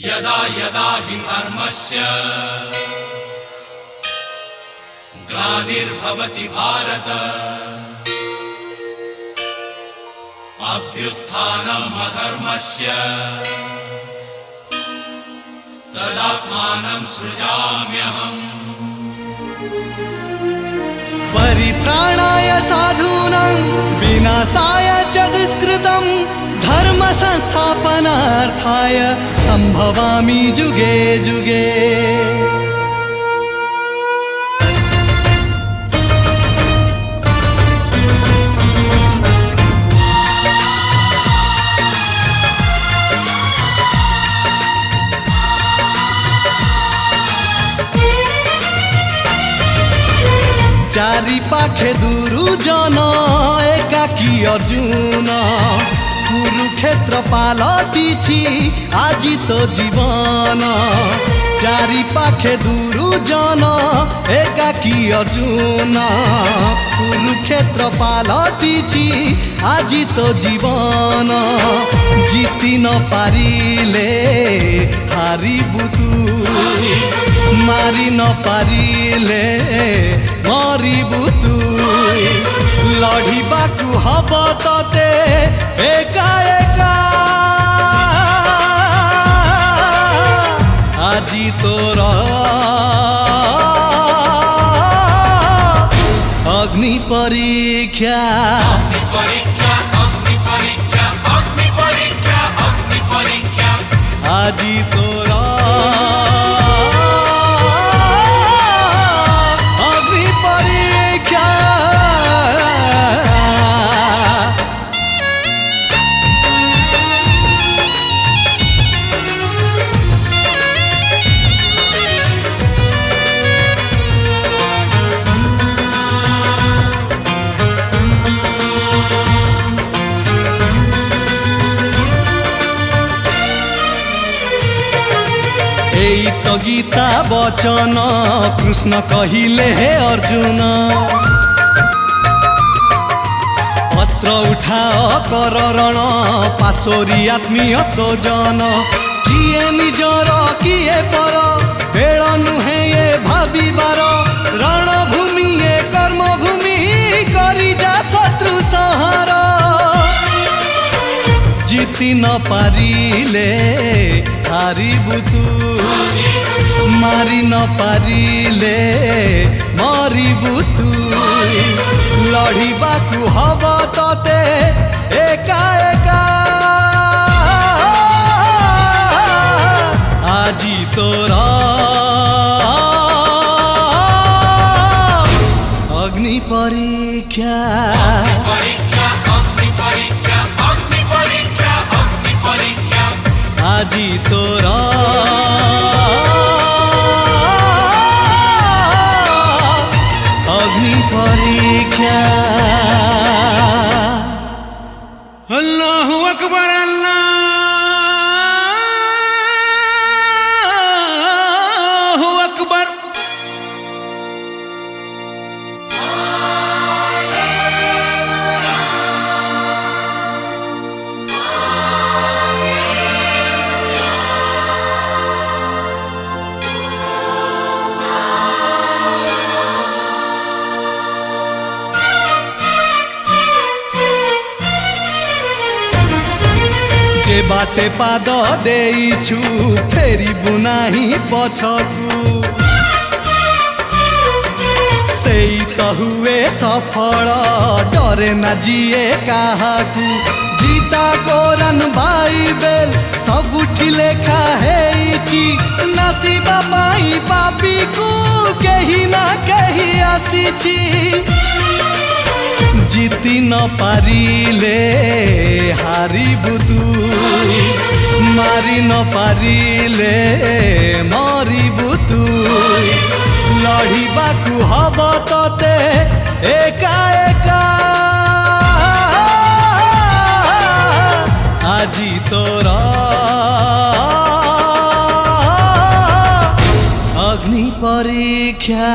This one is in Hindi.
यदा यदा हि धर्मस्य ग्लानिर्भवति भारत अभ्युत्थानम् अधर्मस्य तदात्मानं सृजाम्यहम्। परित्राणाय साधूनां विनाशाय च दुष्कृतं धर्म संस्थापनार्थाय संभवामि जुगे जुगे। चारि पाखे दुरुजन एकाकी अर्जुन कुरुक्षेत्र पालटिछि आजि तो जीवन। चारि पाखे दुरुजन एकाकी अर्जुन कुरुक्षेत्र पालटिछि आजि तो जीवन। जीति न पारिले हारिबु तू मारी न पारिले मरिबु तू। लढ़िबाकु हब तते एका एका आजि तोर अग्नि परीक्षा। आजि तोर तो गीता वचन कृष्ण कहिले हे अर्जुन। अस्त्र उठाओ कर रण पाशोरी आत्मीय स्वजन। किए निजर किए पर बेल नुहे ये भाविबार। रणभूमि ये कर्मभूमि करी जा शत्रु संहार। जीति न पारिले हारिबु तू मारी न पारिले मरिबु तू। लढ़िबाकु हब तते एका एका आजि तोर अग्नि परीक्षा। आजि तोर अग्नि परीक्षा। अल्लाहु अकबर अल्लाहु अकबर। जे बाटे पाद देइछु फेरिबु नाही पछकु। सेई तो हुए सफल डरे ना जिए काहाकु। गीता कोरान बाइबेल सबुठी लेखा हेइछि नासिबा पाई पापी को केही ना केही आसीछि। जीति न पारिले हारिबु तू मारी न पारिले मरिबु तू। लढ़िबाकु हब तते एका एका आजि तोर अग्नि परीक्षा।